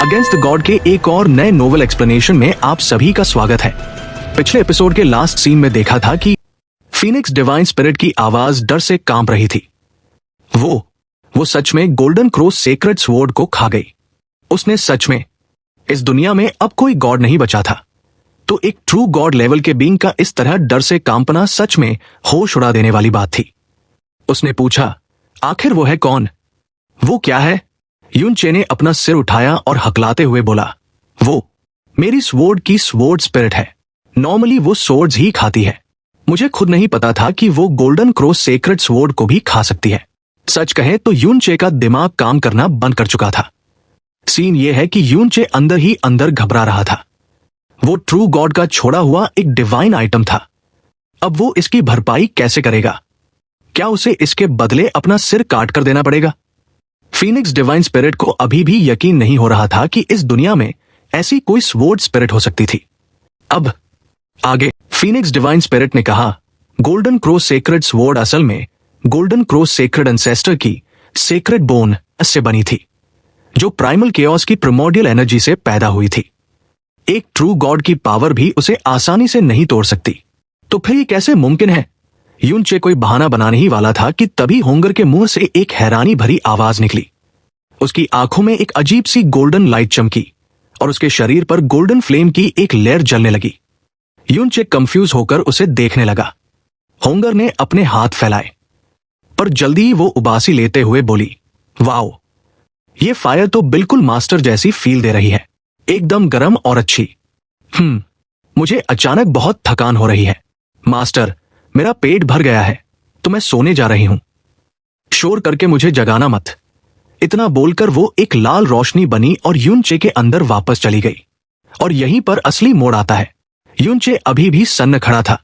Against the God के एक और नए नोवेल एक्सप्लेनेशन में आप सभी का स्वागत है। पिछले एपिसोड के लास्ट सीन में देखा था कि फीनिक्स डिवाइन स्पिरिट की आवाज डर से कांप रही थी। वो सच में गोल्डन क्रोस सेक्रेड स्वॉर्ड को खा गई। उसने सच में इस दुनिया में अब कोई गॉड नहीं बचा था। तो एक ट्रू गॉड लेवल के बीइंग का इस तरह डर से कांपना सच में होश उड़ा देने वाली बात थी। उसने पूछा, आखिर वो है कौन? वो क्या है? युनचे ने अपना सिर उठाया और हकलाते हुए बोला, वो मेरी स्वॉर्ड की स्वॉर्ड स्पिरिट है। नॉर्मली वो स्वॉर्ड्स ही खाती है। मुझे खुद नहीं पता था कि वो गोल्डन क्रोस सेक्रेड स्वॉर्ड को भी खा सकती है। सच कहें तो युनचे का दिमाग काम करना बंद कर चुका था। सीन ये है कि युनचे अंदर ही अंदर घबरा रहा था। वो ट्रू गॉड का छोड़ा हुआ एक डिवाइन आइटम था। अब वो इसकी भरपाई कैसे करेगा? क्या उसे इसके बदले अपना सिर काट कर देना पड़ेगा? फीनिक्स डिवाइन स्पिरिट को अभी भी यकीन नहीं हो रहा था कि इस दुनिया में ऐसी कोई स्वॉर्ड स्पिरिट हो सकती थी। अब आगे फीनिक्स डिवाइन स्पिरिट ने कहा, गोल्डन क्रोस सेक्रेड स्वॉर्ड असल में गोल्डन क्रोस सेक्रेड एंसेस्टर की सेक्रेड बोन से बनी थी, जो प्राइमल केओस की प्रिमोर्डियल एनर्जी से पैदा हुई थी। एक ट्रू गॉड की पावर भी उसे आसानी से नहीं तोड़ सकती। तो फिर ये कैसे मुमकिन है? युनचे कोई बहाना बनाने ही वाला था कि तभी होंगर के मुंह से एक हैरानी भरी आवाज निकली। उसकी आंखों में एक अजीब सी गोल्डन लाइट चमकी और उसके शरीर पर गोल्डन फ्लेम की एक लेयर जलने लगी। युनचे कंफ्यूज होकर उसे देखने लगा। होंगर ने अपने हाथ फैलाए, पर जल्दी ही वो उबासी लेते हुए बोली, वाओ, ये फायर तो बिल्कुल मास्टर जैसी फील दे रही है, एकदम गर्म और अच्छी। मुझे अचानक बहुत थकान हो रही है मास्टर, मेरा पेट भर गया है, तो मैं सोने जा रही हूं। शोर करके मुझे जगाना मत। इतना बोलकर वो एक लाल रोशनी बनी और युनचे के अंदर वापस चली गई। और यहीं पर असली मोड़ आता है। युनचे अभी भी सन्न खड़ा था।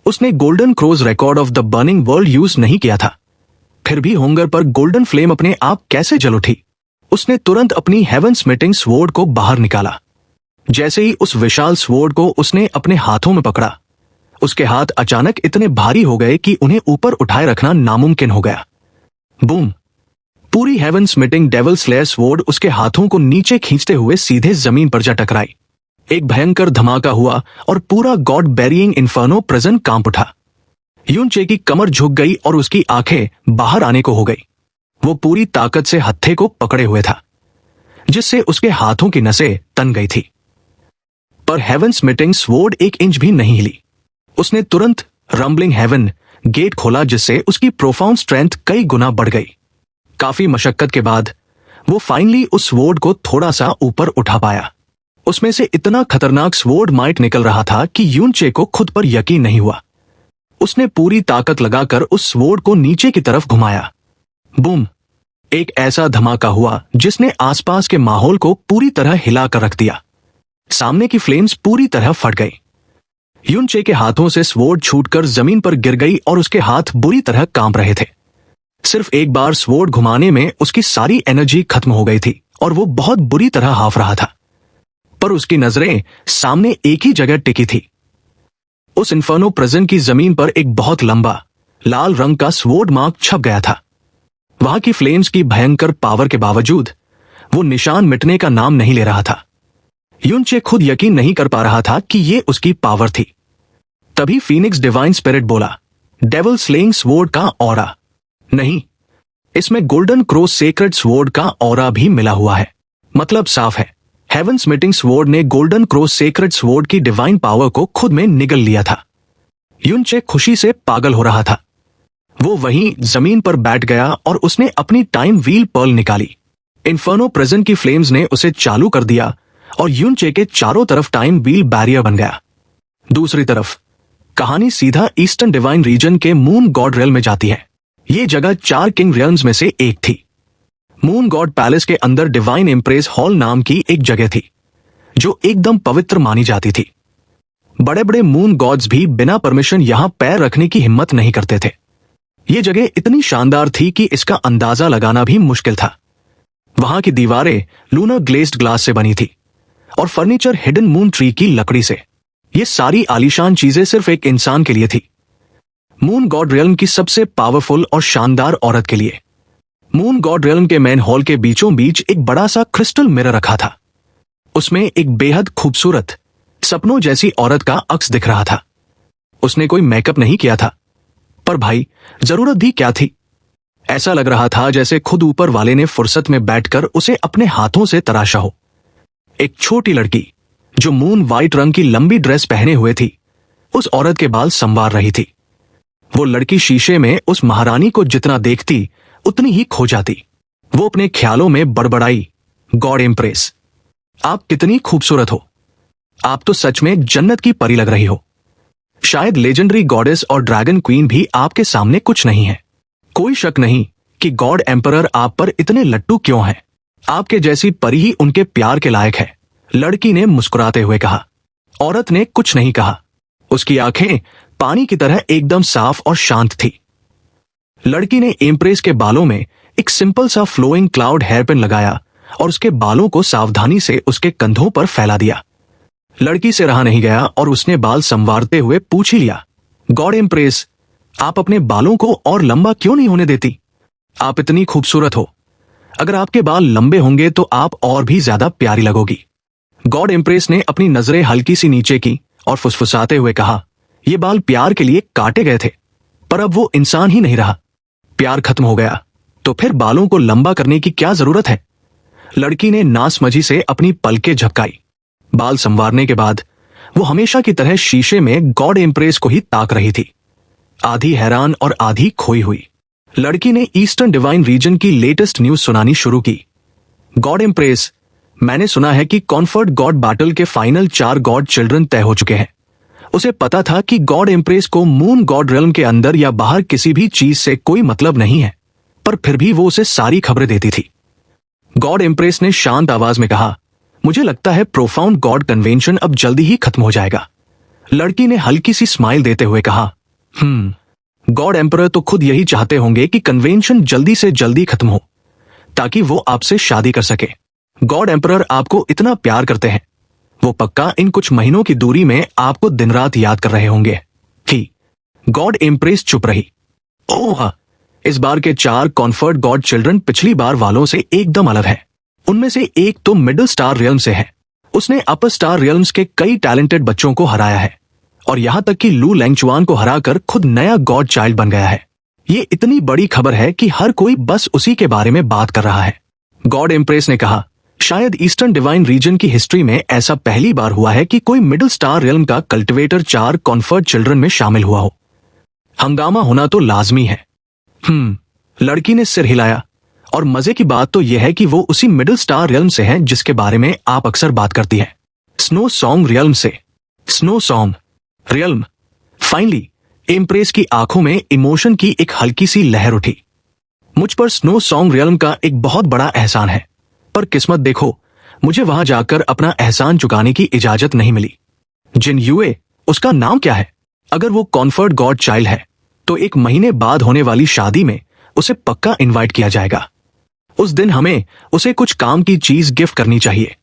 उसने golden cross record of the burning world use नहीं किया था। फिर भी होंगर पर गोल्डन फ्लेम अपने आप कैसे जल उठी? उसने तुरंत अपनी हेवन स्मिटिंग स्वॉर्ड को बाहर निकाला। जैसे ही उस विशाल स्वॉर्ड को उसने अपने हाथों में पकड़ा, उसके हाथ अचानक इतने भारी हो गए कि उन्हें ऊपर उठाए रखना नामुमकिन हो गया। बूम! पूरी हेवन स्मिटिंग डेविल स्लेयर स्वॉर्ड उसके हाथों को नीचे खींचते हुए सीधे जमीन पर जा टकराई। एक भयंकर धमाका हुआ और पूरा गॉड बैरिंग इन्फर्नो प्रिजन कांप उठा। युनचे की कमर झुक गई और उसकी आंखें बाहर आने को हो गई। वो पूरी ताकत से हत्थे को पकड़े हुए था, जिससे उसके हाथों की नसें तन गई थी। पर हेवन स्मिटिंग स्वॉर्ड एक इंच भी नहीं हिली। उसने तुरंत रंबलिंग हेवन गेट खोला, जिससे उसकी प्रोफाउंड स्ट्रेंथ कई गुना बढ़ गई। काफी मशक्कत के बाद वो फाइनली उस स्वॉर्ड को थोड़ा सा ऊपर उठा पाया। उसमें से इतना खतरनाक स्वॉर्ड माइट निकल रहा था कि युनचे को खुद पर यकीन नहीं हुआ। उसने पूरी ताकत लगाकर उस स्वॉर्ड को नीचे की तरफ घुमाया। बूम! एक ऐसा धमाका हुआ जिसने आसपास के माहौल को पूरी तरह हिलाकर रख दिया। सामने की फ्लेम्स पूरी तरह फट गई। युनचे के हाथों से स्वॉर्ड छूटकर जमीन पर गिर गई और उसके हाथ बुरी तरह कांप रहे थे। सिर्फ एक बार स्वॉर्ड घुमाने में उसकी सारी एनर्जी खत्म हो गई थी और वो बहुत बुरी तरह हाफ रहा था। पर उसकी नजरें सामने एक ही जगह टिकी थी। उस इन्फर्नो प्रिजन की जमीन पर एक बहुत लंबा लाल रंग का स्वॉर्ड मार्क छप गया था। वहां की फ्लेम्स की भयंकर पावर के बावजूद वो निशान मिटने का नाम नहीं ले रहा था। युनचे खुद यकीन नहीं कर पा रहा था कि ये उसकी पावर थी। तभी फीनिक्स डिवाइन स्पिरिट बोला, डेविल स्लेइंग स्वॉर्ड का ऑरा। नहीं, इसमें गोल्डन क्रोस सेक्रेड स्वॉर्ड का ऑरा भी मिला हुआ है। मतलब साफ है, हेवन स्मिटिंग स्वॉर्ड ने गोल्डन क्रोस सेक्रेड स्वॉर्ड की डिवाइन पावर को खुद में निगल लिया था। युनचे खुशी से पागल हो रहा था। वो वहीं जमीन पर बैठ गया और उसने अपनी टाइम व्हील पर्ल निकाली। इन्फर्नो प्रिजन की फ्लेम्स ने उसे चालू कर दिया और युनचे के चारों तरफ टाइम व्हील बैरियर बन गया। दूसरी तरफ कहानी सीधा ईस्टर्न डिवाइन रीजन के मून गॉड रियल में जाती है। ये जगह 4 किंग रियल्म्स में से एक थी। मून गॉड पैलेस के अंदर डिवाइन इम्प्रेस हॉल नाम की एक जगह थी, जो एकदम पवित्र मानी जाती थी। बड़े बड़े मून गॉड्स भी बिना परमिशन यहां पैर रखने की हिम्मत नहीं करते थे। ये जगह इतनी शानदार थी कि इसका अंदाजा लगाना भी मुश्किल था। वहां की दीवारें लूनर ग्लेज्ड ग्लास से बनी थी और फर्नीचर हिडन मून ट्री की लकड़ी से। ये सारी आलीशान चीजें सिर्फ एक इंसान के लिए थी, मून गॉड रियल्म की सबसे पावरफुल और शानदार औरत के लिए। मून गॉड रियल्म के मैन हॉल के बीचों बीच एक बड़ा सा क्रिस्टल मिरर रखा था। उसमें एक बेहद खूबसूरत सपनों जैसी औरत का अक्स दिख रहा था। उसने कोई मेकअप नहीं किया था, पर भाई जरूरत भी क्या थी। ऐसा लग रहा था जैसे खुद ऊपर वाले ने फुर्सत में बैठकर उसे अपने हाथों से तराशा हो। एक छोटी लड़की जो मून वाइट रंग की लंबी ड्रेस पहने हुए थी, उस औरत के बाल संवार रही थी। वो लड़की शीशे में उस महारानी को जितना देखती उतनी ही खो जाती। वो अपने ख्यालों में बड़बड़ाई, गॉड एम्प्रेस, आप कितनी खूबसूरत हो। आप तो सच में जन्नत की परी लग रही हो। शायद लेजेंडरी गॉडेस और ड्रैगन क्वीन भी आपके सामने कुछ नहीं है। कोई शक नहीं कि गॉड एम्परर आप पर इतने लट्टू क्यों हैं। आपके जैसी परी ही उनके प्यार के लायक है, लड़की ने मुस्कुराते हुए कहा। औरत ने कुछ नहीं कहा। उसकी आंखें पानी की तरह एकदम साफ और शांत थी। लड़की ने एम्प्रेस के बालों में एक सिंपल सा फ्लोइंग क्लाउड हेयरपिन लगाया और उसके बालों को सावधानी से उसके कंधों पर फैला दिया। लड़की से रहा नहीं गया और उसने बाल संवारते हुए पूछ ही लिया, गॉड एम्प्रेस, आप अपने बालों को और लंबा क्यों नहीं होने देती? आप इतनी खूबसूरत हो। अगर आपके बाल लंबे होंगे तो आप और भी ज्यादा प्यारी लगोगी। गॉड एम्प्रेस ने अपनी नजरें हल्की सी नीचे की और फुसफुसाते हुए कहा, ये बाल प्यार के लिए काटे गए थे, पर अब वो इंसान ही नहीं रहा। प्यार खत्म हो गया तो फिर बालों को लंबा करने की क्या जरूरत है? लड़की ने नासमझी से अपनी पलकें झपकाई। बाल संवारने के बाद वो हमेशा की तरह शीशे में गॉड एम्प्रेस को ही ताक रही थी, आधी हैरान और आधी खोई हुई। लड़की ने ईस्टर्न डिवाइन रीजन की लेटेस्ट न्यूज सुनानी शुरू की। गॉड एम्प्रेस, मैंने सुना है कि कॉन्फर्ट गॉड बैटल के फाइनल 4 गॉड चिल्ड्रन तय हो चुके हैं। उसे पता था कि गॉड एम्प्रेस को मून गॉड रियल्म के अंदर या बाहर किसी भी चीज से कोई मतलब नहीं है, पर फिर भी वो उसे सारी खबरें देती थी। गॉड एम्प्रेस ने शांत आवाज में कहा, मुझे लगता है प्रोफाउंड गॉड कन्वेंशन अब जल्दी ही खत्म हो जाएगा। लड़की ने हल्की सी स्माइल देते हुए कहा, गॉड एम्परर तो खुद यही चाहते होंगे कि कन्वेंशन जल्दी से जल्दी खत्म हो ताकि वो आपसे शादी कर सके। गॉड एम्परर आपको इतना प्यार करते हैं, वो पक्का इन कुछ महीनों की दूरी में आपको दिन रात याद कर रहे होंगे कि। गॉड एम्प्रेस चुप रही। ओह, इस बार के 4 कॉन्फर्ट गॉड चिल्ड्रन पिछली बार वालों से एकदम अलग है। उनमें से एक तो मिडिल स्टार रियल्म से है। उसने अपर स्टार रियल्म्स के कई टैलेंटेड बच्चों को हराया है और यहां तक कि लू लैंगचुआन को हराकर खुद नया गॉड चाइल्ड बन गया है। ये इतनी बड़ी खबर है कि हर कोई बस उसी के बारे में बात कर रहा है। गॉड एम्प्रेस ने कहा, शायद ईस्टर्न डिवाइन रीजन की हिस्ट्री में ऐसा पहली बार हुआ है कि कोई मिडिल स्टार रियल्म का कल्टिवेटर 4 कॉन्फर्ट चिल्ड्रन में शामिल हुआ हो। हंगामा होना तो लाजमी है। लड़की ने सिर हिलाया। और मजे की बात तो यह है कि वो उसी मिडिल स्टार रियल्म से है जिसके बारे में आप अक्सर बात करती है, स्नो सॉन्ग रियल्म से। Snow song realm. Finally empress की आंखों में इमोशन की एक हल्की सी लहर उठी। मुझ पर स्नो सॉन्ग रियल्म का एक बहुत बड़ा एहसान है, पर किस्मत देखो, मुझे वहां जाकर अपना एहसान चुकाने की इजाजत नहीं मिली। जिन यूए, उसका नाम क्या है? अगर वो कॉन्फर्ट गॉड चाइल्ड है तो 1 महीने बाद होने वाली शादी में उसे पक्का इनवाइट किया जाएगा। उस दिन हमें उसे कुछ काम की चीज गिफ्ट करनी चाहिए।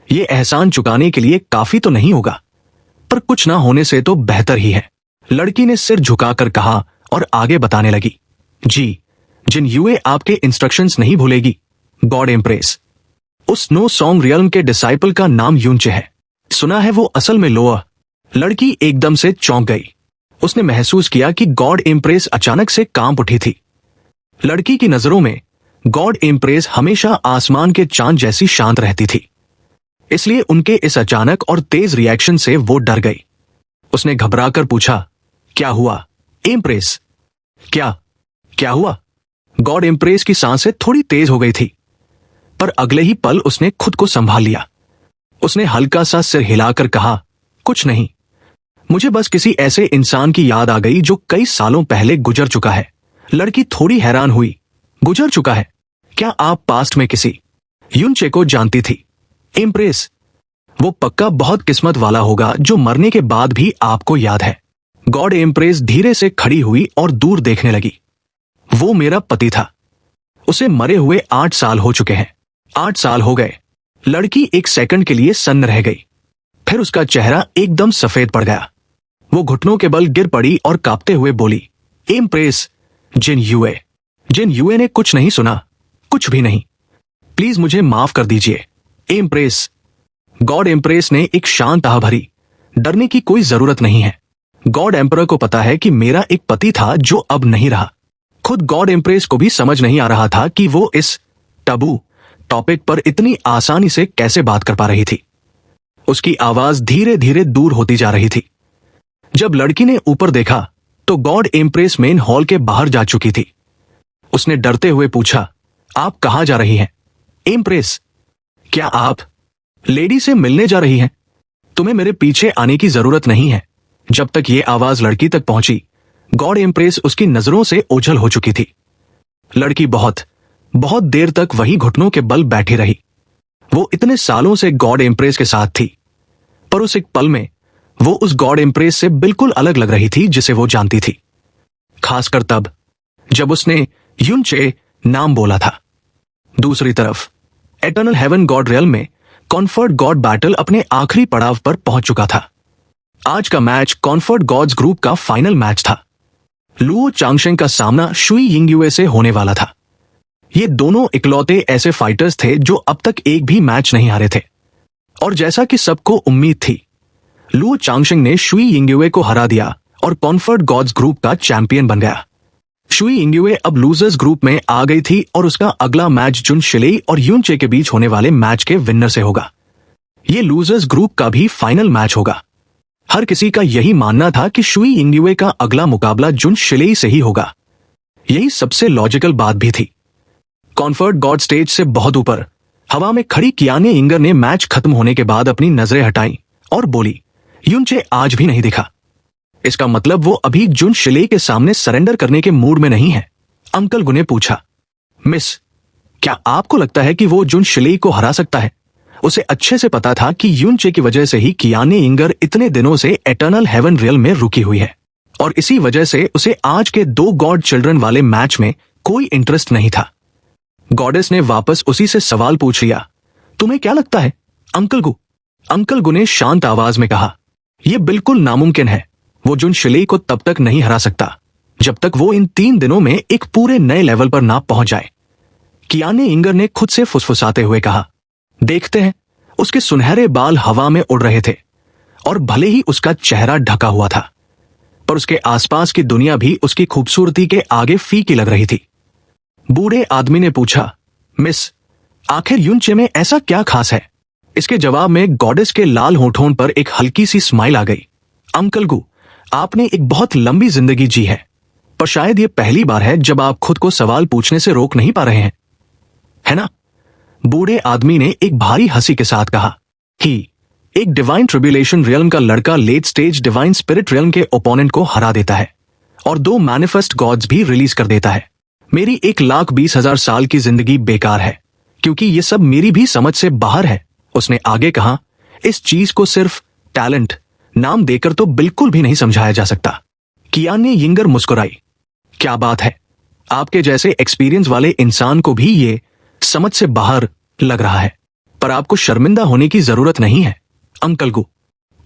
ये एहसान चुकाने के लिए काफी तो नहीं होगा, पर कुछ ना होने से तो बेहतर ही है। लड़की ने सिर झुकाकर कहा और आगे बताने लगी, जी, जिन यूए आपके इंस्ट्रक्शंस नहीं भूलेगी। गॉड एम्प्रेस, उस स्नो सॉन्ग रियल्म के डिसाइपल का नाम यूनचे है। सुना है वो असल में लोअर। लड़की एकदम से चौंक गई। उसने महसूस किया कि गॉड एम्प्रेस अचानक से कांप उठी थी। लड़की की नजरों में गॉड एम्प्रेस हमेशा आसमान के चांद जैसी शांत रहती थी, इसलिए उनके इस अचानक और तेज रिएक्शन से वो डर गई। उसने घबराकर पूछा, क्या हुआ एम्प्रेस? क्या हुआ? गॉड एम्प्रेस की सांसें थोड़ी तेज हो गई थी, पर अगले ही पल उसने खुद को संभाल लिया। उसने हल्का सा सिर हिलाकर कहा, कुछ नहीं, मुझे बस किसी ऐसे इंसान की याद आ गई जो कई सालों पहले गुजर चुका है। लड़की थोड़ी हैरान हुई। गुजर चुका है? क्या आप पास्ट में किसी यूनचे को जानती थी? एम्प्रेस, वो पक्का बहुत किस्मत वाला होगा जो मरने के बाद भी आपको याद है। गॉड एम्प्रेस धीरे से खड़ी हुई और दूर देखने लगी। वो मेरा पति था। उसे मरे हुए 8 साल हो चुके हैं। 8 साल हो गए। लड़की एक सेकंड के लिए सन्न रह गई, फिर उसका चेहरा एकदम सफेद पड़ गया। वो घुटनों के बल गिर पड़ी और कांपते हुए बोली, एम्प्रेस, जिन यूए, जिन यूए ने कुछ नहीं सुना, कुछ भी नहीं। प्लीज मुझे माफ कर दीजिए एम्प्रेस। गॉड एम्प्रेस ने एक शांत आह भरी, डरने की कोई जरूरत नहीं है। गॉड एम्परर को पता है कि मेरा एक पति था जो अब नहीं रहा। खुद गॉड एम्प्रेस को भी समझ नहीं आ रहा था कि वो इस टबू टॉपिक पर इतनी आसानी से कैसे बात कर पा रही थी। उसकी आवाज धीरे धीरे दूर होती जा रही थी। जब लड़की ने ऊपर देखा तो गॉड एम्प्रेस मेन हॉल के बाहर जा चुकी थी। उसने डरते हुए पूछा, आप कहां जा रही हैं एम्प्रेस? क्या आप लेडी से मिलने जा रही हैं? तुम्हें मेरे पीछे आने की जरूरत नहीं है। जब तक ये आवाज लड़की तक पहुंची, गॉड एम्प्रेस उसकी नजरों से ओझल हो चुकी थी। लड़की बहुत बहुत देर तक वहीं घुटनों के बल बैठी रही। वो इतने सालों से गॉड एम्प्रेस के साथ थी, पर उस एक पल में वो उस गॉड एम्प्रेस से बिल्कुल अलग लग रही थी जिसे वो जानती थी। खासकर तब जब उसने युनचे नाम बोला था। दूसरी तरफ एटर्नल हेवन गॉड रियल में कॉन्फर्ट गॉड बैटल अपने आखिरी पड़ाव पर पहुंच चुका था। आज का मैच कॉन्फर्ट गॉड्स ग्रुप का फाइनल मैच था। लुओ चांगशेंग का सामना शुई यिंगयुए से होने वाला था। ये दोनों इकलौते ऐसे फाइटर्स थे जो अब तक एक भी मैच नहीं हारे थे, और जैसा कि सबको उम्मीद थी, लुओ चांगशेंग ने शुई यिंगयुए को हरा दिया और कॉन्फर्ट गॉड्स ग्रुप का चैंपियन बन गया। शुई यिंगयुए अब लूजर्स ग्रुप में आ गई थी और उसका अगला मैच जुन शिलेई और युनचे के बीच होने वाले मैच के विनर से होगा। ये लूजर्स ग्रुप का भी फाइनल मैच होगा। हर किसी का यही मानना था कि शुई यिंगयुए का अगला मुकाबला जुन शिलेई से ही होगा। यही सबसे लॉजिकल बात भी थी। कॉन्फर्ट गॉड स्टेज से बहुत ऊपर हवा में खड़ी कियाने इंगर ने मैच खत्म होने के बाद अपनी नजरें हटाई और बोली, युनचे आज भी नहीं दिखा। इसका मतलब वो अभी जुन शिलेई के सामने सरेंडर करने के मूड में नहीं है। अंकल गु ने पूछा, मिस, क्या आपको लगता है कि वो जुन शिलेई को हरा सकता है? उसे अच्छे से पता था कि युनचे की वजह से ही कियाने इंगर इतने दिनों से एटर्नल हेवन रियल में रुकी हुई है, और इसी वजह से उसे आज के 2 गॉड चिल्ड्रन वाले मैच में कोई इंटरेस्ट नहीं था। गॉडेस ने वापस उसी से सवाल पूछ लिया, तुम्हें क्या लगता है अंकल गु? अंकल गु ने शांत आवाज में कहा, यह बिल्कुल नामुमकिन है। वो जुन शिलेई को तब तक नहीं हरा सकता जब तक वो इन 3 दिनों में एक पूरे नए लेवल पर ना पहुंच जाए। कियाने इंगर ने खुद से फुसफुसाते हुए कहा, देखते हैं। उसके सुनहरे बाल हवा में उड़ रहे थे और भले ही उसका चेहरा ढका हुआ था, पर उसके आसपास की दुनिया भी उसकी खूबसूरती के आगे फीकी लग रही थी। बूढ़े आदमी ने पूछा, मिस, आखिर युनचे में ऐसा क्या खास है? इसके जवाब में गॉडेस के लाल होठों पर एक हल्की सी स्माइल आ गई। अंकल गु, आपने एक बहुत लंबी जिंदगी जी है, पर शायद यह पहली बार है जब आप खुद को सवाल पूछने से रोक नहीं पा रहे हैं, है ना? बूढ़े आदमी ने एक भारी हंसी के साथ कहा, ही एक डिवाइन ट्रिब्यूलेशन रियल्म का लड़का late stage divine spirit realm के ओपोनेंट को हरा देता है और 2 मैनिफेस्ट गॉड्स भी रिलीज कर देता है। मेरी 1,20,000 साल की जिंदगी बेकार है, क्योंकि ये सब मेरी भी समझ से बाहर है। उसने आगे कहा, इस चीज को सिर्फ टैलेंट नाम देकर तो बिल्कुल भी नहीं समझाया जा सकता। कियाने यिंगर मुस्कुराई, क्या बात है, आपके जैसे एक्सपीरियंस वाले इंसान को भी ये समझ से बाहर लग रहा है, पर आपको शर्मिंदा होने की जरूरत नहीं है अंकल गु।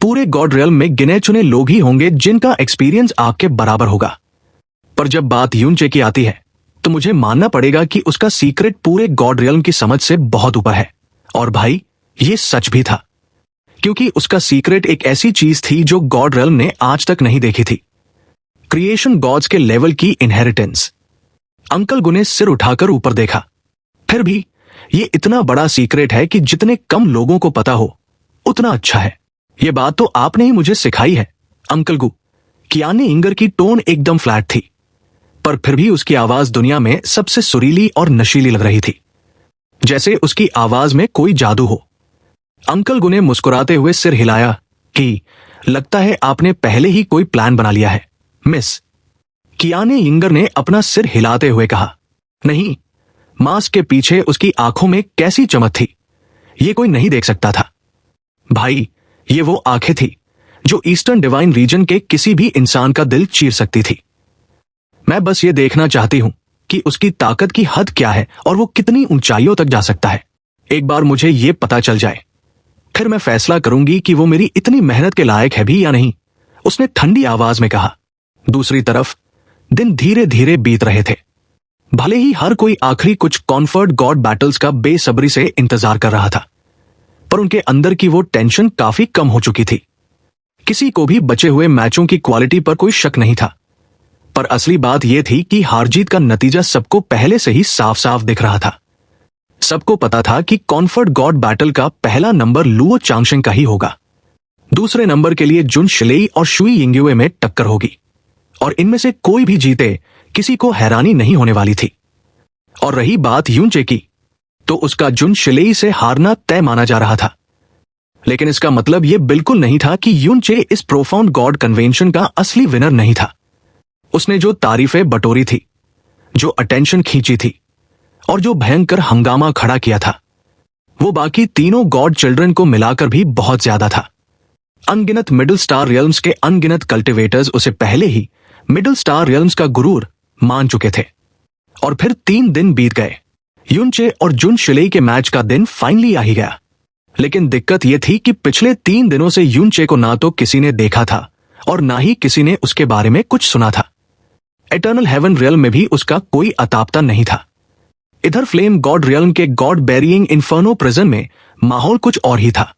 पूरे गॉड रियल्म में गिने चुने लोग ही होंगे जिनका एक्सपीरियंस आपके बराबर होगा, पर जब बात युनचे की आती है तो मुझे मानना पड़ेगा कि उसका सीक्रेट पूरे गॉड रियल्म की समझ से बहुत ऊपर है। और भाई, ये सच भी था, क्योंकि उसका सीक्रेट एक ऐसी चीज थी जो गॉड रियल्म ने आज तक नहीं देखी थी, क्रिएशन गॉड्स के लेवल की इनहेरिटेंस। अंकल गु ने सिर उठाकर ऊपर देखा, फिर भी ये इतना बड़ा सीक्रेट है कि जितने कम लोगों को पता हो उतना अच्छा है। ये बात तो आपने ही मुझे सिखाई है अंकल गु। कियाने इंगर की टोन एकदम फ्लैट थी, पर फिर भी उसकी आवाज दुनिया में सबसे सुरीली और नशीली लग रही थी, जैसे उसकी आवाज में कोई जादू हो। अंकल गु ने मुस्कुराते हुए सिर हिलाया कि लगता है आपने पहले ही कोई प्लान बना लिया है मिस। कियाने इंगर ने अपना सिर हिलाते हुए कहा, नहीं। मास्क के पीछे उसकी आंखों में कैसी चमक थी, ये कोई नहीं देख सकता था। भाई, ये वो आंखें थी जो ईस्टर्न डिवाइन रीजन के किसी भी इंसान का दिल चीर सकती थी। मैं बस ये देखना चाहती हूं कि उसकी ताकत की हद क्या है और वो कितनी ऊंचाइयों तक जा सकता है। एक बार मुझे ये पता चल जाए, फिर मैं फैसला करूंगी कि वो मेरी इतनी मेहनत के लायक है भी या नहीं, उसने ठंडी आवाज में कहा। दूसरी तरफ दिन धीरे धीरे बीत रहे थे। भले ही हर कोई आखिरी कुछ कॉन्फर्ट गॉड बैटल्स का बेसब्री से इंतजार कर रहा था, पर उनके अंदर की वो टेंशन काफी कम हो चुकी थी। किसी को भी बचे हुए मैचों की क्वालिटी पर कोई शक नहीं था, पर असली बात यह थी कि हार जीत का नतीजा सबको पहले से ही साफ साफ दिख रहा था। सबको पता था कि कॉन्फर्ट गॉड बैटल का पहला नंबर लुओ चांगशेंग का ही होगा। दूसरे नंबर के लिए जुन शिलेई और शुई यिंग्युए में टक्कर होगी, और इनमें से कोई भी जीते किसी को हैरानी नहीं होने वाली थी। और रही बात यूनचे की, तो उसका जुन शिलेई से हारना तय माना जा रहा था। लेकिन इसका मतलब यह बिल्कुल नहीं था कि यूनचे इस प्रोफाउंड गॉड कन्वेंशन का असली विनर नहीं था। उसने जो तारीफें बटोरी थी, जो अटेंशन खींची थी और जो भयंकर हंगामा खड़ा किया था, वो बाकी तीनों गॉड चिल्ड्रन को मिलाकर भी बहुत ज्यादा था। अनगिनत मिडिल स्टार रियल्म्स के अनगिनत कल्टिवेटर्स उसे पहले ही मिडिल स्टार रियल्म्स का गुरूर मान चुके थे। और फिर 3 दिन बीत गए। यूनचे और जुन शिलेई के मैच का दिन फाइनली आ ही गया। लेकिन दिक्कत यह थी कि पिछले 3 दिनों से यूनचे को ना तो किसी ने देखा था और ना ही किसी ने उसके बारे में कुछ सुना था। एटर्नल हेवन रियल्म में भी उसका कोई अतापता नहीं था। इधर फ्लेम गॉड रियल्म के गॉड बेरिंग इन्फर्नो प्रिजन में माहौल कुछ और ही था।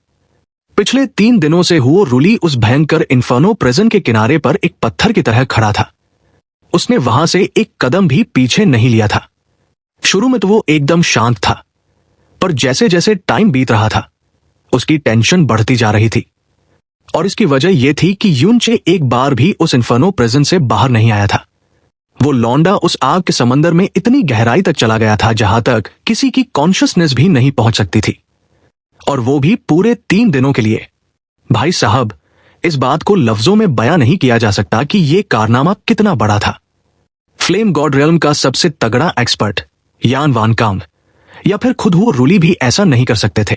पिछले 3 दिनों से हुओ रूली उस भयंकर इन्फर्नो प्रिजन के किनारे पर एक पत्थर की तरह खड़ा था। उसने वहां से एक कदम भी पीछे नहीं लिया था। शुरू में तो वो एकदम शांत था, पर जैसे जैसे टाइम बीत रहा था उसकी टेंशन बढ़ती जा रही थी। और इसकी वजह यह थी कि यूनचे एक बार भी उस इन्फर्नो प्रिजन से बाहर नहीं आया था। वो लौंडा उस आग के समंदर में इतनी गहराई तक चला गया था जहां तक किसी की कॉन्शियसनेस भी नहीं पहुंच सकती थी, और वो भी पूरे 3 दिनों के लिए। भाई साहब, इस बात को लफ्जों में बयां नहीं किया जा सकता कि यह कारनामा कितना बड़ा था। फ्लेम गॉड रियल्म का सबसे तगड़ा एक्सपर्ट यान वान कांग या फिर खुद हुओ रूली भी ऐसा नहीं कर सकते थे।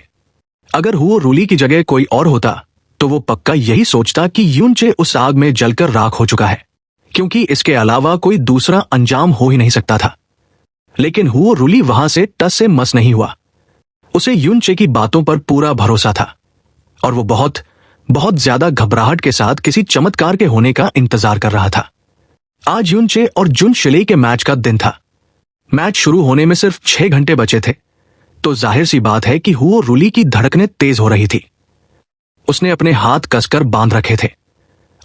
अगर हुओ रूली की जगह कोई और होता तो वो पक्का यही सोचता कि यूनचे उस आग में जलकर राख हो चुका है, क्योंकि इसके अलावा कोई दूसरा अंजाम हो ही नहीं सकता था। लेकिन हुओ रूली वहां से टस से मस नहीं हुआ। उसे यूनचे की बातों पर पूरा भरोसा था, और वो बहुत बहुत ज्यादा घबराहट के साथ किसी चमत्कार के होने का इंतजार कर रहा था। आज यूनचे और जुन शिलेई के मैच का दिन था। मैच शुरू होने में सिर्फ 6 घंटे बचे थे, तो जाहिर सी बात है कि हुओ रूली की धड़कनें तेज हो रही थी। उसने अपने हाथ कसकर बांध रखे थे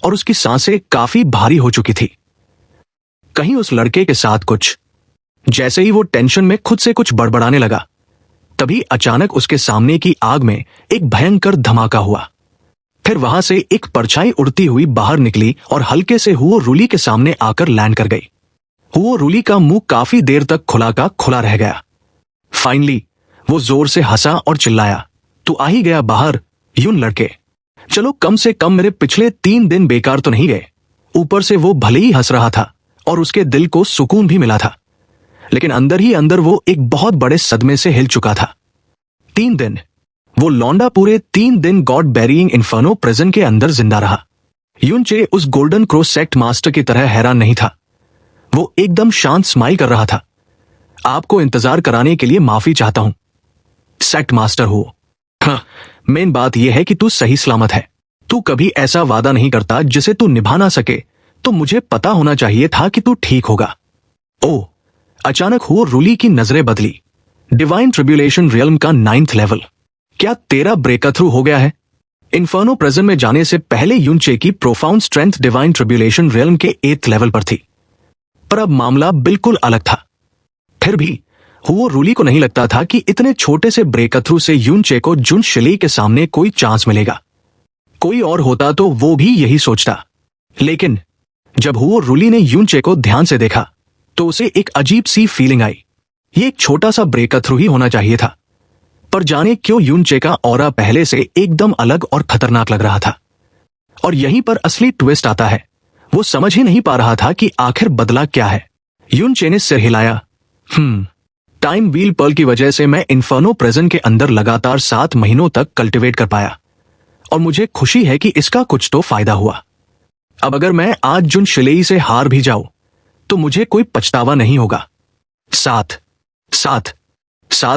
और उसकी सांसें काफी भारी हो चुकी थी। कहीं उस लड़के के साथ कुछ। जैसे ही वो टेंशन में खुद से कुछ बड़बड़ाने लगा, तभी अचानक उसके सामने की आग में एक भयंकर धमाका हुआ। फिर वहां से एक परछाई उड़ती हुई बाहर निकली और हल्के से हुओ रूली के सामने आकर लैंड कर गई। हुओ रूली का मुंह काफी देर तक खुला का खुला रह गया। फाइनली वो जोर से हंसा और चिल्लाया, तू आ ही गया बाहर यून लड़के। चलो, कम से कम मेरे पिछले 3 दिन बेकार तो नहीं गए। ऊपर से वो भले ही हंस रहा था और उसके दिल को सुकून भी मिला था, लेकिन अंदर ही अंदर वो एक बहुत बड़े सदमे से हिल चुका था। 3 दिन वो लौंडा पूरे 3 दिन गॉड बेरिंग इन्फर्नो प्रिजन के अंदर जिंदा रहा। यूनचे उस गोल्डन क्रॉस सेक्ट मास्टर की तरह हैरान नहीं था। वो एकदम शांत स्माइल कर रहा था। आपको इंतजार कराने के लिए माफी चाहता हूं, सेक्ट मास्टर हो। हाँ, मेन बात यह है कि तू सही सलामत है। तू कभी ऐसा वादा नहीं करता जिसे तू निभा ना सके, तो मुझे पता होना चाहिए था कि तू ठीक होगा। ओ, अचानक हुओ रूली की नजरें बदली। डिवाइन ट्रिब्यूलेशन रियल्म का 9th लेवल। क्या तेरा ब्रेक थ्रू हो गया है? इन्फर्नो प्रिजन में जाने से पहले यूनचे की profound strength divine tribulation realm के 8th लेवल पर थी, पर अब मामला बिल्कुल अलग था। फिर भी हुओ रूली को नहीं लगता था कि इतने छोटे से ब्रेक थ्रू से यूनचे को जुन शिलेई के सामने कोई चांस मिलेगा। कोई और होता तो वो भी यही सोचता। लेकिन जब हुओ रूली ने यूनचे को ध्यान से देखा तो उसे एक अजीब सी फीलिंग आई। ये एक छोटा सा ब्रेक थ्रू ही होना चाहिए था, पर जाने क्यों यूनचे का ऑरा पहले से एकदम अलग और खतरनाक लग रहा था। और यहीं पर असली ट्विस्ट आता है। वो समझ ही नहीं पा रहा था कि आखिर बदला क्या है। यूनचे ने सिर हिलाया। टाइम व्हील पर्ल की वजह से मैं इन्फर्नो प्रिजन के अंदर लगातार 7 महीनों तक कल्टिवेट कर पाया, और मुझे खुशी है कि इसका कुछ तो फायदा हुआ। अब अगर मैं आज जुन शिलेई से हार भी जाऊं तो मुझे कोई पछतावा नहीं होगा। 7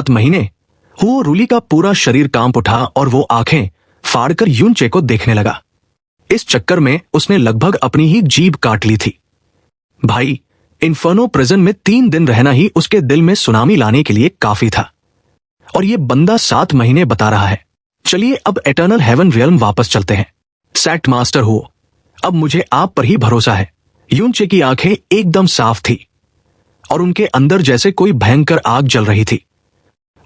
महीने। हुओ रूली का पूरा शरीर कांप उठा और वो आंखें फाड़कर यूनचे को देखने लगा। इस चक्कर में उसने लगभग अपनी ही जीभ काट ली थी। भाई, इन्फर्नो प्रिजन में 3 दिन रहना ही उसके दिल में सुनामी लाने के लिए काफी था। और ये बंदा 7 महीने बता रहा है। चलिए अब एटर्नल हेवन रियल्म वापस चलते हैं। सेक्ट मास्टर हो, अब मुझे आप पर ही भरोसा है। यूनचे की आंखें एकदम साफ थी और उनके अंदर जैसे कोई भयंकर आग जल रही थी।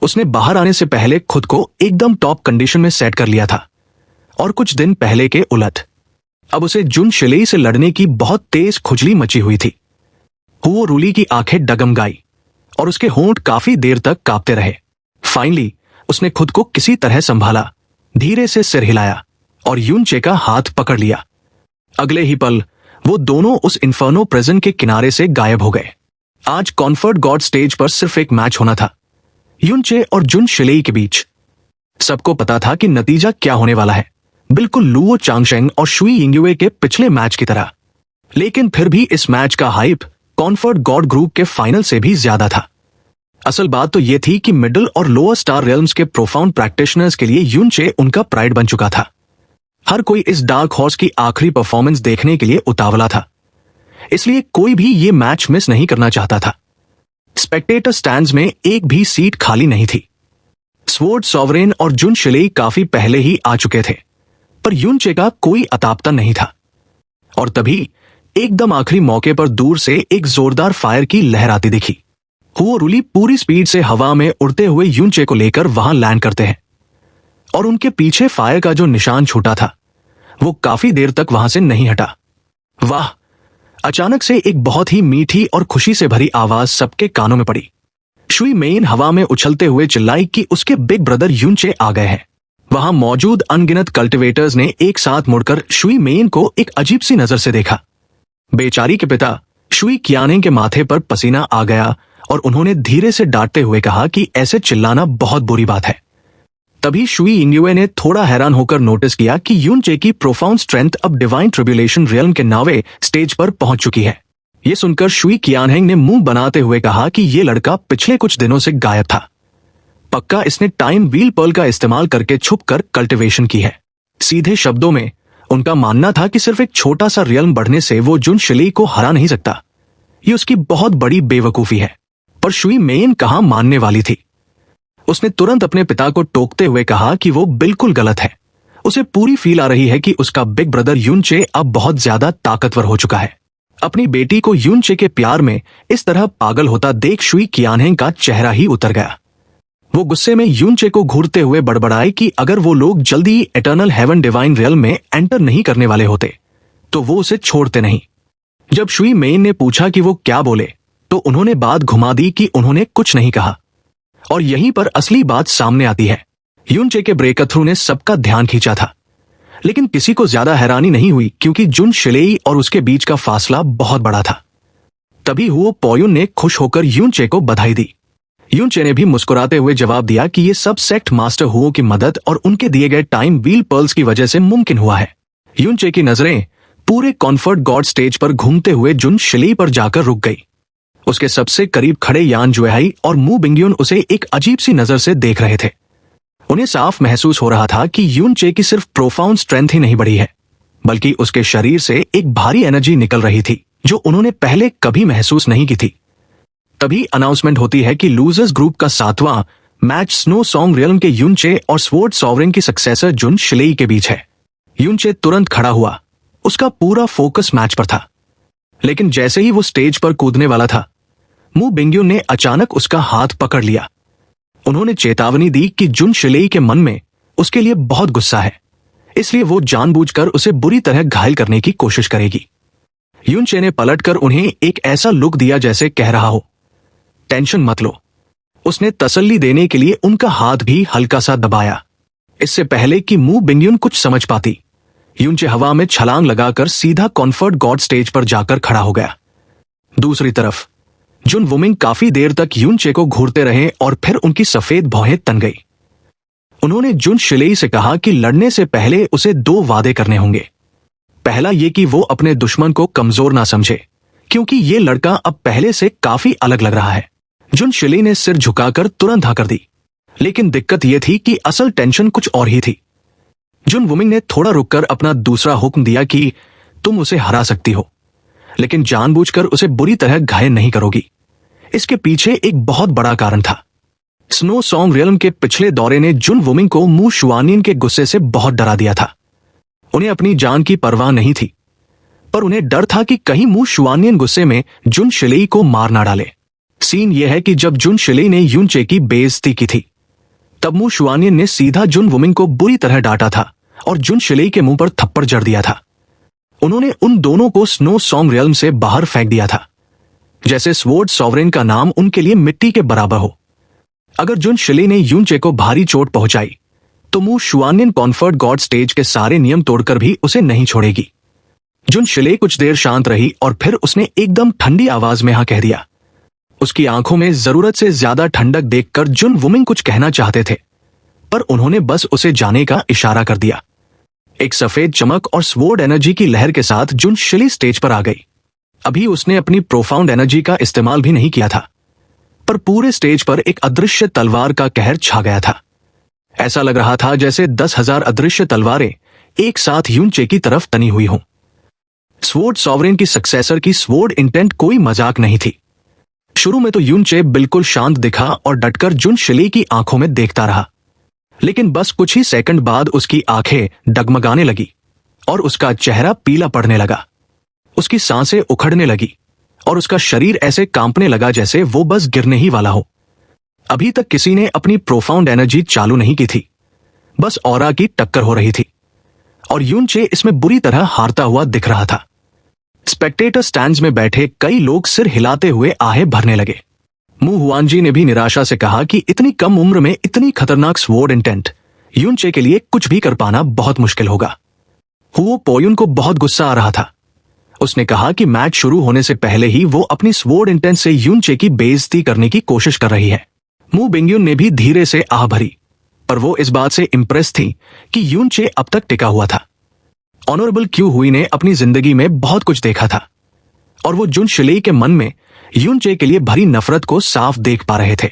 उसने बाहर आने से पहले खुद को एकदम टॉप कंडीशन में सेट कर लिया था और कुछ दिन पहले के उलट अब उसे जुन शिलेई से लड़ने की बहुत तेज खुजली मची हुई थी। हुओ रूली की आंखें डगमगाई और उसके होंठ काफी देर तक कांपते रहे। फाइनली उसने खुद को किसी तरह संभाला, धीरे से सिर हिलाया और यूनचे का हाथ पकड़ लिया। अगले ही पल वो दोनों उस इन्फर्नो प्रिजन के किनारे से गायब हो गए। आज कॉन्फर्ट गॉड स्टेज पर सिर्फ एक मैच होना था, यूनचे और जुन शिलेई के बीच। सबको पता था कि नतीजा क्या होने वाला है, बिल्कुल लुओ चांगशेंग और शुई यिंगयुए के पिछले मैच की तरह। लेकिन फिर भी इस मैच का हाइप कॉन्फर्ट गॉड ग्रुप के फाइनल से भी ज्यादा था। असल बात तो यह थी कि मिडिल और लोअर स्टार रियल्म्स के प्रोफाउंड प्रैक्टिशनर्स के लिए यूनचे उनका प्राइड बन चुका था। हर कोई इस डार्क हॉर्स की आखिरी परफॉर्मेंस देखने के लिए उतावला था, इसलिए कोई भी ये मैच मिस नहीं करना चाहता था। स्पेक्टेटर स्टैंड्स में एक भी सीट खाली नहीं थी। स्वॉर्ड सॉवरेन और जुन शिलेई काफी पहले ही आ चुके थे, पर यूनचे का कोई अतापता नहीं था। और तभी एकदम आखिरी मौके पर दूर से एक जोरदार फायर की लहर आती दिखी। हुओ रूली पूरी स्पीड से हवा में उड़ते हुए यूनचे को लेकर वहां लैंड करते हैं और उनके पीछे फायर का जो निशान छूटा था वो काफी देर तक वहां से नहीं हटा। वाह! अचानक से एक बहुत ही मीठी और खुशी से भरी आवाज सबके कानों में पड़ी। शुई मेन हवा में उछलते हुए चिल्लाई कि उसके बिग ब्रदर यूनचे आ गए हैं। वहां मौजूद अनगिनत कल्टिवेटर्स ने एक साथ मुड़कर शुई मेन को एक अजीब सी नजर से देखा। बेचारी के पिता शुई कियानिंग के माथे पर पसीना आ गया और उन्होंने धीरे से डांटते हुए कहा कि ऐसे चिल्लाना बहुत बुरी बात है। तभी शुई यिंगयुए ने थोड़ा हैरान होकर नोटिस किया कि यूनचे की प्रोफाउंड स्ट्रेंथ अब डिवाइन ट्रिब्यूलेशन रियल्म के नावे स्टेज पर पहुंच चुकी है। यह सुनकर शुई कियानहेंग ने मुंह बनाते हुए कहा कि यह लड़का पिछले कुछ दिनों से गायब था। पक्का इसने टाइम व्हील पर्ल का इस्तेमाल करके छुपकर कल्टिवेशन की है। सीधे शब्दों में उनका मानना था कि सिर्फ एक छोटा सा रियल्म बढ़ने से वो जुन शिलेई को हरा नहीं सकता। ये उसकी बहुत बड़ी बेवकूफी है। पर शुई मेन कहां मानने वाली थी। उसने तुरंत अपने पिता को टोकते हुए कहा कि वो बिल्कुल गलत है। उसे पूरी फील आ रही है कि उसका बिग ब्रदर यूनचे अब बहुत ज्यादा ताकतवर हो चुका है। अपनी बेटी को यूनचे के प्यार में इस तरह पागल होता देख शुई कियानहेंग का चेहरा ही उतर गया। वो गुस्से में यूनचे को घूरते हुए बड़बड़ाए कि अगर वो लोग जल्दी एटर्नल हेवन डिवाइन रियल्म में एंटर नहीं करने वाले होते तो वो उसे छोड़ते नहीं। जब शुई मेन ने पूछा कि वो क्या बोले तो उन्होंने बात घुमा दी कि उन्होंने कुछ नहीं कहा। और यहीं पर असली बात सामने आती है। यूनचे के ब्रेकथ्रू ने सबका ध्यान खींचा था, लेकिन किसी को ज्यादा हैरानी नहीं हुई क्योंकि जुन शिलेई और उसके बीच का फासला बहुत बड़ा था। तभी हुओ पोयुन ने खुश होकर यूनचे को बधाई दी। यूनचे ने भी मुस्कुराते हुए जवाब दिया कि ये सब सेक्ट मास्टर हुओ की मदद और उनके दिए गए टाइम व्हील पर्ल्स की वजह से मुमकिन हुआ है। यूनचे की नजरें पूरे कॉन्फर्ट गॉड स्टेज पर घूमते हुए जुन शिलेई पर जाकर रुक गई। उसके सबसे करीब खड़े यान जुएहाई और मू बिंगयुन उसे एक अजीब सी नजर से देख रहे थे। उन्हें साफ महसूस हो रहा था कि यूनचे की सिर्फ प्रोफाउंड स्ट्रेंथ ही नहीं बढ़ी है, बल्कि उसके शरीर से एक भारी एनर्जी निकल रही थी जो उन्होंने पहले कभी महसूस नहीं की थी। तभी अनाउंसमेंट होती है कि लूजर्स ग्रुप का 7वां मैच स्नो सॉन्ग रियल्म के यूनचे और स्वॉर्ड सॉवरेन की सक्सेसर जुन शिलेई के बीच है। यूनचे तुरंत खड़ा हुआ, उसका पूरा फोकस मैच पर था। लेकिन जैसे ही वो स्टेज पर कूदने वाला था, मू बिंगयुन ने अचानक उसका हाथ पकड़ लिया। उन्होंने चेतावनी दी कि जुन शिलेई के मन में उसके लिए बहुत गुस्सा है, इसलिए वो जानबूझकर उसे बुरी तरह घायल करने की कोशिश करेगी। यूनचे ने पलटकर उन्हें एक ऐसा लुक दिया जैसे कह रहा हो, टेंशन मत लो। उसने तसल्ली देने के लिए उनका हाथ भी हल्का सा दबाया। इससे पहले कि मू बिंगयुन कुछ समझ पाती, यूनचे हवा में छलांग लगाकर सीधा कॉन्फर्ट गॉड स्टेज पर जाकर खड़ा हो गया। दूसरी तरफ जुन वुमिंग काफी देर तक यूनचे को घूरते रहे और फिर उनकी सफेद भौहें तन गई। उन्होंने जुन शिलेई से कहा कि लड़ने से पहले उसे 2 वादे करने होंगे। पहला ये कि वो अपने दुश्मन को कमजोर ना समझे, क्योंकि ये लड़का अब पहले से काफी अलग लग रहा है। जुन शिलेई ने सिर झुकाकर तुरंत हाँ कर दी, लेकिन दिक्कत यह थी कि असल टेंशन कुछ और ही थी। जुन वुमिंग ने थोड़ा रुककर अपना दूसरा हुक्म दिया कि तुम उसे हरा सकती हो, लेकिन जानबूझकर उसे बुरी तरह घायल नहीं करोगी। इसके पीछे एक बहुत बड़ा कारण था। स्नो सॉन्ग रियल्म के पिछले दौरे ने जुन वुमिंग को मू शुआनियन के गुस्से से बहुत डरा दिया था। उन्हें अपनी जान की परवाह नहीं थी, पर उन्हें डर था कि कहीं मू शुआनियन गुस्से में जुन शिलेई को मार ना डाले। सीन यह है कि जब जुन शिलेई ने यूनचे की बेइज्जती की थी, तब मू शुआनियन ने सीधा जुन वुमिंग को बुरी तरह डांटा था और जुन शिलेई के मुंह पर थप्पड़ जड़ दिया था। उन्होंने उन दोनों को स्नो सॉन्ग रियल्म से बाहर फेंक दिया था, जैसे स्वॉर्ड सॉवरेन का नाम उनके लिए मिट्टी के बराबर हो। अगर जुन शिलेई ने यूनचे को भारी चोट पहुंचाई तो मू शुआनियन कॉन्फर्ट गॉड स्टेज के सारे नियम तोड़कर भी उसे नहीं छोड़ेगी। जुन शिलेई कुछ देर शांत रही और फिर उसने एकदम ठंडी आवाज में हाँ कह दिया। उसकी आंखों में जरूरत से ज्यादा ठंडक देखकर जुन वुमिंग कुछ कहना चाहते थे, पर उन्होंने बस उसे जाने का इशारा कर दिया। एक सफेद चमक और स्वॉर्ड एनर्जी की लहर के साथ जुन शिलेई स्टेज पर आ गई। अभी उसने अपनी प्रोफाउंड एनर्जी का इस्तेमाल भी नहीं किया था, पर पूरे स्टेज पर एक अदृश्य तलवार का कहर छा गया था। ऐसा लग रहा था जैसे 10,000 अदृश्य तलवारें एक साथ यूनचे की तरफ तनी हुई हों। स्वॉर्ड सॉवरेन की सक्सेसर की स्वॉर्ड इंटेंट कोई मजाक नहीं थी। शुरू में तो यूनचे बिल्कुल शांत दिखा और डटकर जुन शिलेई की आंखों में देखता रहा, लेकिन बस कुछ ही सेकंड बाद उसकी आंखें डगमगाने लगी और उसका चेहरा पीला पड़ने लगा। उसकी सांसें उखड़ने लगी और उसका शरीर ऐसे कांपने लगा जैसे वो बस गिरने ही वाला हो। अभी तक किसी ने अपनी प्रोफाउंड एनर्जी चालू नहीं की थी, बस ऑरा की टक्कर हो रही थी और यूनचे इसमें बुरी तरह हारता हुआ दिख रहा था। स्पेक्टेटर स्टैंड्स में बैठे कई लोग सिर हिलाते हुए आहे भरने लगे। मू हुआनजी ने भी निराशा से कहा कि इतनी कम उम्र में इतनी खतरनाक स्वॉर्ड इंटेंट यूनचे के लिए कुछ भी कर पाना बहुत मुश्किल होगा। हुओ पोयुन को बहुत गुस्सा आ रहा था। उसने कहा कि मैच शुरू होने से पहले ही वो अपनी स्वॉर्ड इंटेंट से यूनचे की बेइज्जती करने की कोशिश कर रही है। मू बिंगयुन ने भी धीरे से आह भरी, पर वो इस बात से इंप्रेस थी कि यूनचे अब तक टिका हुआ था। ऑनरेबल क्यू हुई ने अपनी जिंदगी में बहुत कुछ देखा था और वो जुन शिलेई के मन में यूनचे के लिए भरी नफरत को साफ देख पा रहे थे।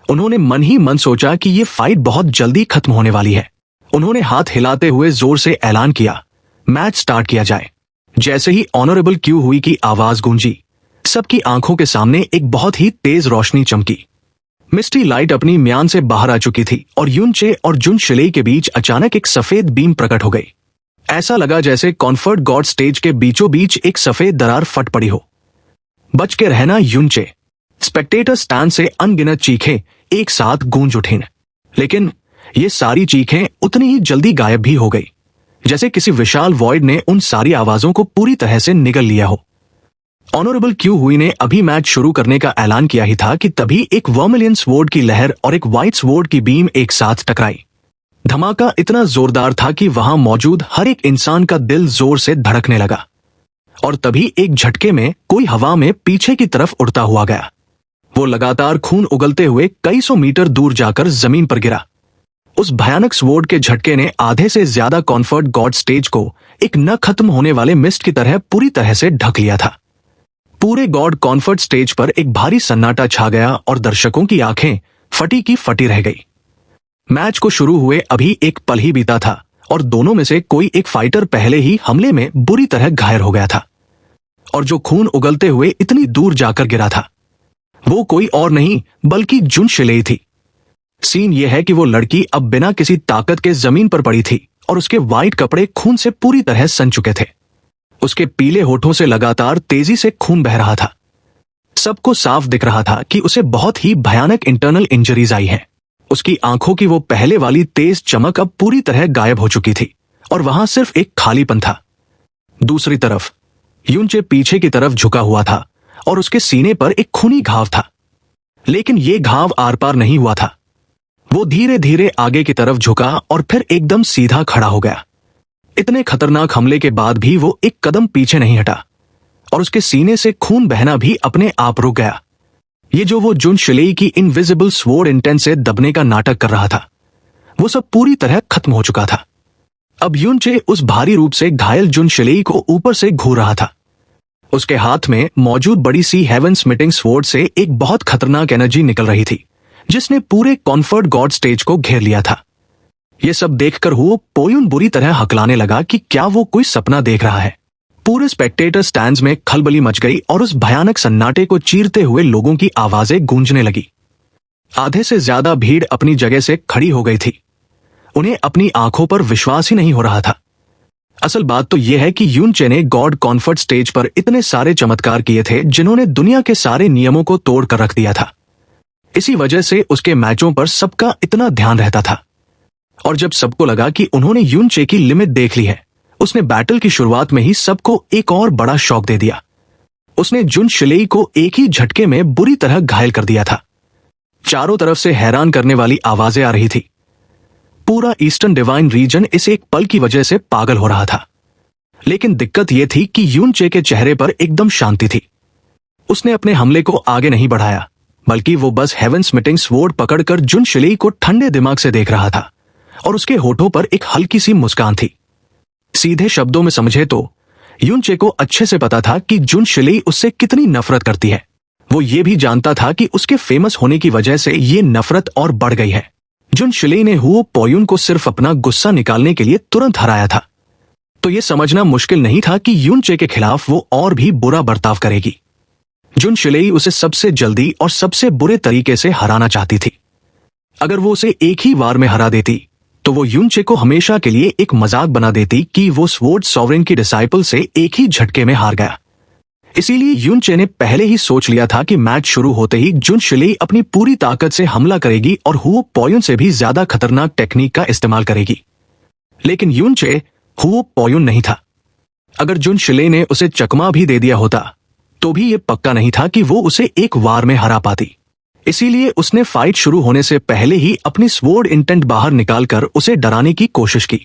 उन्होंने मन ही मन सोचा कि ये फाइट बहुत जल्दी खत्म होने वाली है। उन्होंने हाथ हिलाते हुए जोर से ऐलान किया, मैच स्टार्ट किया जाए। जैसे ही ऑनरेबल क्यू हुई की आवाज गूंजी, सबकी आंखों के सामने एक बहुत ही तेज रोशनी चमकी। मिस्टी लाइट अपनी म्यान से बाहर आ चुकी थी और यूनचे और जुन शिलेई के बीच अचानक एक सफेद बीम प्रकट हो गई। ऐसा लगा जैसे कॉन्फर्ट गॉड स्टेज के बीचों बीच एक सफेद दरार फट पड़ी हो। बच के रहना यूनचे। स्पेक्टेटर स्टैंड से अनगिनत चीखें एक साथ गूंज उठीं, लेकिन ये सारी चीखें उतनी ही जल्दी गायब भी हो गई, जैसे किसी विशाल वॉइड ने उन सारी आवाजों को पूरी तरह से निगल लिया हो। ऑनरेबल क्यू हुई ने अभी मैच शुरू करने का ऐलान किया ही था कि तभी एक वर्मिलियन स्वॉर्ड की लहर और एक व्हाइट स्वॉर्ड की बीम एक साथ टकराई। धमाका इतना जोरदार था कि वहां मौजूद हर एक इंसान का दिल जोर से धड़कने लगा और तभी एक झटके में कोई हवा में पीछे की तरफ उड़ता हुआ गया। वो लगातार खून उगलते हुए कई सौ मीटर दूर जाकर जमीन पर गिरा। उस भयानक स्वॉर्ड के झटके ने आधे से ज्यादा कॉन्फर्ट गॉड स्टेज को एक न खत्म होने वाले मिस्ट की तरह पूरी तरह से ढक लिया था। पूरे गॉड कॉन्फर्ट स्टेज पर एक भारी सन्नाटा छा गया और दर्शकों की आंखें फटी की फटी रह गई। मैच को शुरू हुए अभी एक पल ही बीता था और दोनों में से कोई एक फाइटर पहले ही हमले में बुरी तरह घायल हो गया था और जो खून उगलते हुए इतनी दूर जाकर गिरा था वो कोई और नहीं बल्कि जुन शिलेई थी। सीन यह है कि वो लड़की अब बिना किसी ताकत के जमीन पर पड़ी थी और उसके वाइट कपड़े खून से पूरी तरह सन चुके थे। उसके पीले होठों से लगातार तेजी से खून बह रहा था। सबको साफ दिख रहा था कि उसे बहुत ही भयानक इंटरनल इंजरीज आई हैं। उसकी आंखों की वो पहले वाली तेज चमक अब पूरी तरह गायब हो चुकी थी और वहां सिर्फ एक खालीपन था। दूसरी तरफ यूनचे पीछे की तरफ झुका हुआ था और उसके सीने पर एक खूनी घाव था, लेकिन ये घाव आर पार नहीं हुआ था। वो धीरे धीरे आगे की तरफ झुका और फिर एकदम सीधा खड़ा हो गया। इतने खतरनाक हमले के बाद भी वो एक कदम पीछे नहीं हटा और उसके सीने से खून बहना भी अपने आप रुक गया। ये जो वो जुन शिलेई की इनविजिबल स्वॉर्ड इंटेंट से दबने का नाटक कर रहा था, वो सब पूरी तरह खत्म हो चुका था। अब यूनचे उस भारी रूप से घायल जुन शिलेई को ऊपर से घूर रहा था। उसके हाथ में मौजूद बड़ी सी हेवन स्मिटिंग स्वॉर्ड से एक बहुत खतरनाक एनर्जी निकल रही थी, जिसने पूरे कॉन्फर्ट गॉड स्टेज को घेर लिया था। ये सब देखकर हुओ पोयुन बुरी तरह हकलाने लगा कि क्या वो कोई सपना देख रहा है। पूरे स्पेक्टेटर स्टैंड्स में खलबली मच गई और उस भयानक सन्नाटे को चीरते हुए लोगों की आवाजें गूंजने लगी। आधे से ज्यादा भीड़ अपनी जगह से खड़ी हो गई थी। उन्हें अपनी आंखों पर विश्वास ही नहीं हो रहा था। असल बात तो यह है कि यूनचे ने गॉड कॉन्फर्ट स्टेज पर इतने सारे चमत्कार किए थे जिन्होंने दुनिया के सारे नियमों को तोड़ कर रख दिया था। इसी वजह से उसके मैचों पर सबका इतना ध्यान रहता था। और जब सबको लगा कि उन्होंने यूनचे की लिमिट देख ली है, उसने बैटल की शुरुआत में ही सबको एक और बड़ा शॉक दे दिया। उसने जुन शिलेई को एक ही झटके में बुरी तरह घायल कर दिया था। चारों तरफ से हैरान करने वाली आवाजें आ रही थी। पूरा ईस्टर्न डिवाइन रीजन इस एक पल की वजह से पागल हो रहा था। लेकिन दिक्कत यह थी कि यूनचे के चेहरे पर एकदम शांति थी। उसने अपने हमले को आगे नहीं बढ़ाया, बल्कि वो बस हेवन स्मिटिंग स्वॉर्ड पकड़कर जुन शिलेई को ठंडे दिमाग से देख रहा था और उसके होठों पर एक हल्की सी मुस्कान थी। सीधे शब्दों में समझे तो यूनचे को अच्छे से पता था कि जुन शिलेई उससे कितनी नफरत करती है। वो ये भी जानता था कि उसके फेमस होने की वजह से ये नफरत और बढ़ गई है। जुन शिलेई ने हुओ पोयुन को सिर्फ अपना गुस्सा निकालने के लिए तुरंत हराया था, तो ये समझना मुश्किल नहीं था कि यूनचे के खिलाफ वो और भी बुरा बर्ताव करेगी। जुन शिलेई उसे सबसे जल्दी और सबसे बुरे तरीके से हराना चाहती थी। अगर वो उसे एक ही वार में हरा देती तो वो यूनचे को हमेशा के लिए एक मजाक बना देती कि वो स्वॉर्ड सॉवरेन की डिसाइपल से एक ही झटके में हार गया। इसीलिए यूनचे ने पहले ही सोच लिया था कि मैच शुरू होते ही जुन शिलेई अपनी पूरी ताकत से हमला करेगी और हुओ पोयुन से भी ज्यादा खतरनाक टेक्निक का इस्तेमाल करेगी। लेकिन यूनचे हुओ पोयुन नहीं था। अगर जुन शिलेई ने उसे चकमा भी दे दिया होता तो भी ये पक्का नहीं था कि वो उसे एक वार में हरा पाती। इसीलिए उसने फाइट शुरू होने से पहले ही अपनी स्वॉर्ड इंटेंट बाहर निकालकर उसे डराने की कोशिश की।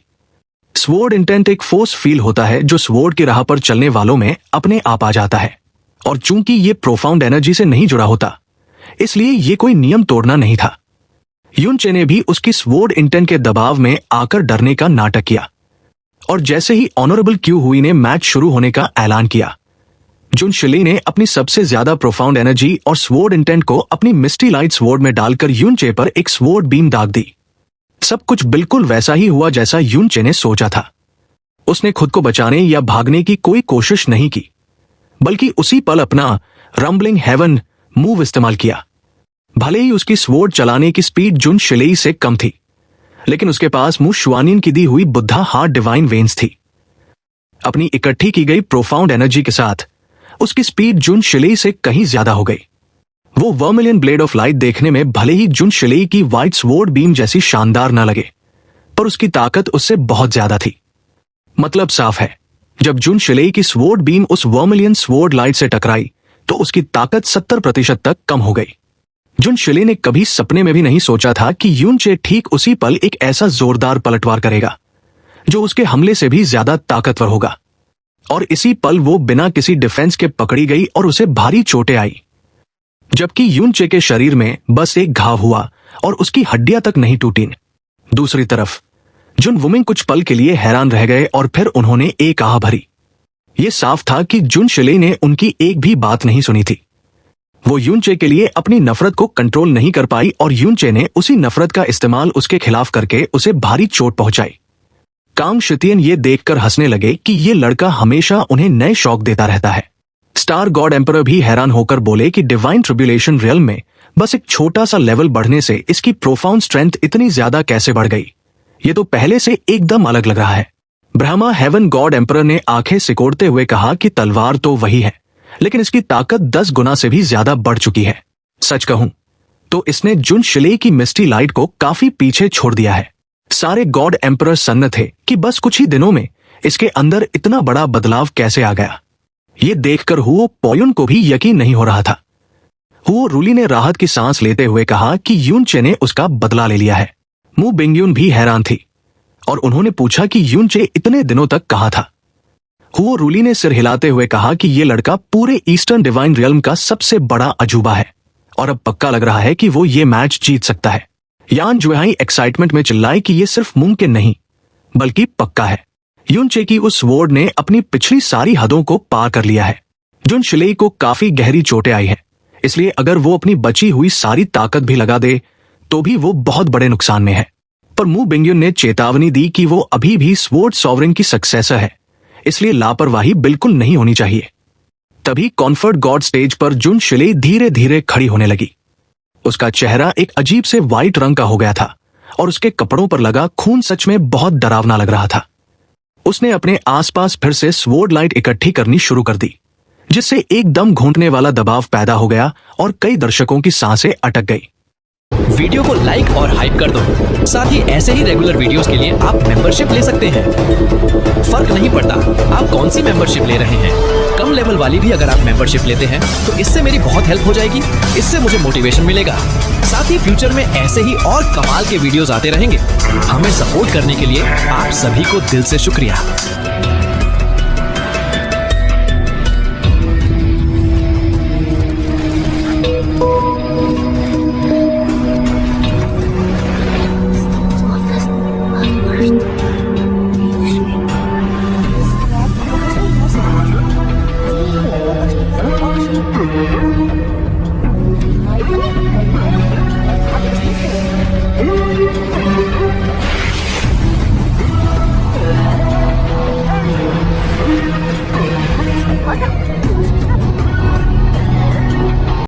स्वॉर्ड इंटेंट एक फोर्स फील होता है जो स्वॉर्ड की राह पर चलने वालों में अपने आप आ जाता है, और चूंकि ये प्रोफाउंड एनर्जी से नहीं जुड़ा होता, इसलिए ये कोई नियम तोड़ना नहीं था। यूनचे ने भी उसकी स्वॉर्ड इंटेंट के दबाव में आकर डरने का नाटक किया, और जैसे ही ऑनरेबल क्यू हुई ने मैच शुरू होने का ऐलान किया, जुन शिलेई ने अपनी सबसे ज्यादा प्रोफाउंड एनर्जी और स्वॉर्ड इंटेंट को अपनी मिस्टी लाइट स्वॉर्ड में डालकर यूनचे पर एक स्वॉर्ड बीम दाग दी। सब कुछ बिल्कुल वैसा ही हुआ जैसा यूनचे ने सोचा था। उसने खुद को बचाने या भागने की कोई कोशिश नहीं की, बल्कि उसी पल अपना रंबलिंग हेवन मूव इस्तेमाल किया। भले ही उसकी स्वॉर्ड चलाने की स्पीड जुन शिलेई से कम थी, लेकिन उसके पास मु शुआनिन की दी हुई बुद्धा हार्ट डिवाइन वेन्स थी। अपनी इकट्ठी की गई प्रोफाउंड एनर्जी के साथ उसकी स्पीड जुन शिलेई से कहीं ज्यादा हो गई। वो वर्मिलियन ब्लेड ऑफ लाइट देखने में भले ही जुन शिलेई की व्हाइट स्वॉर्ड बीम जैसी शानदार न लगे, पर उसकी ताकत उससे बहुत ज्यादा थी। मतलब साफ है, जब जुन शिलेई की स्वॉर्ड बीम उस वर्मिलियन स्वॉर्ड लाइट से टकराई तो उसकी ताकत 70% तक कम हो गई। जुन शिलेई ने कभी सपने में भी नहीं सोचा था कि यूनचे ठीक उसी पल एक ऐसा जोरदार पलटवार करेगा जो उसके हमले से भी ज्यादा ताकतवर होगा, और इसी पल वो बिना किसी डिफेंस के पकड़ी गई और उसे भारी चोटें आई। जबकि यूनचे के शरीर में बस एक घाव हुआ और उसकी हड्डियां तक नहीं टूटी। दूसरी तरफ जुन वुमिंग कुछ पल के लिए हैरान रह गए और फिर उन्होंने एक आह भरी। ये साफ था कि जुन शिलेई ने उनकी एक भी बात नहीं सुनी थी। वो यूनचे के लिए अपनी नफरत को कंट्रोल नहीं कर पाई और यूनचे ने उसी नफरत का इस्तेमाल उसके खिलाफ करके उसे भारी चोट पहुंचाई। कांग शितियन ये देखकर हंसने लगे कि ये लड़का हमेशा उन्हें नए शौक देता रहता है। स्टार गॉड एम्परर भी हैरान होकर बोले कि डिवाइन ट्रिब्यूलेशन रियल में बस एक छोटा सा लेवल बढ़ने से इसकी प्रोफाउंड स्ट्रेंथ इतनी ज्यादा कैसे बढ़ गई, ये तो पहले से एकदम अलग लग रहा है। ब्रह्मा हेवन गॉड एम्परर ने आंखें सिकोड़ते हुए कहा कि तलवार तो वही है, लेकिन इसकी ताकत 10 गुना से भी ज्यादा बढ़ चुकी है। सच कहूं तो इसने जुन शिलेई की मिस्टी लाइट को काफी पीछे छोड़ दिया है। सारे गॉड एम्परर सन्न थे कि बस कुछ ही दिनों में इसके अंदर इतना बड़ा बदलाव कैसे आ गया। ये देखकर हुओ पोयुन को भी यकीन नहीं हो रहा था। हुओ रूली ने राहत की सांस लेते हुए कहा कि यूनचे ने उसका बदला ले लिया है। मु बिंगयुन भी हैरान थी और उन्होंने पूछा कि यूनचे इतने दिनों तक कहाँ था। हुओ रूली ने सिर हिलाते हुए कहा कि ये लड़का पूरे ईस्टर्न डिवाइन रियल्म का सबसे बड़ा अजूबा है और अब पक्का लग रहा है कि वो ये मैच जीत सकता है। यान जुहाई एक्साइटमेंट में चिल्लाए कि ये सिर्फ मुमकिन नहीं बल्कि पक्का है। यूनचे की उस स्वॉर्ड ने अपनी पिछली सारी हदों को पार कर लिया है। जुन शिलेई को काफी गहरी चोटें आई हैं, इसलिए अगर वो अपनी बची हुई सारी ताकत भी लगा दे तो भी वो बहुत बड़े नुकसान में है। पर मु बिंगयुन ने चेतावनी दी कि वो अभी भी स्वॉर्ड सॉवरेन की सक्सेसर है, इसलिए लापरवाही बिल्कुल नहीं होनी चाहिए। तभी कॉम्फर्ट गॉड स्टेज पर जुन शिले धीरे धीरे खड़ी होने लगी। उसका चेहरा एक अजीब से वाइट रंग का हो गया था और उसके कपड़ों पर लगा खून सच में बहुत डरावना लग रहा था। उसने अपने आसपास फिर से स्वॉर्ड लाइट इकट्ठी करनी शुरू कर दी, जिससे एकदम घूंटने वाला दबाव पैदा हो गया और कई दर्शकों की सांसें अटक गई। वीडियो को लाइक और हाइप कर दो। साथ ही ऐसे ही रेगुलर वीडियोस के लिए आप मेंबरशिप ले सकते हैं। फर्क नहीं पड़ता आप कौन सी मेंबरशिप ले रहे हैं, कम लेवल वाली भी अगर आप मेंबरशिप लेते हैं तो इससे मेरी बहुत हेल्प हो जाएगी। इससे मुझे मोटिवेशन मिलेगा। साथ ही फ्यूचर में ऐसे ही और कमाल के वीडियोस आते रहेंगे। हमें सपोर्ट करने के लिए आप सभी को दिल से शुक्रिया।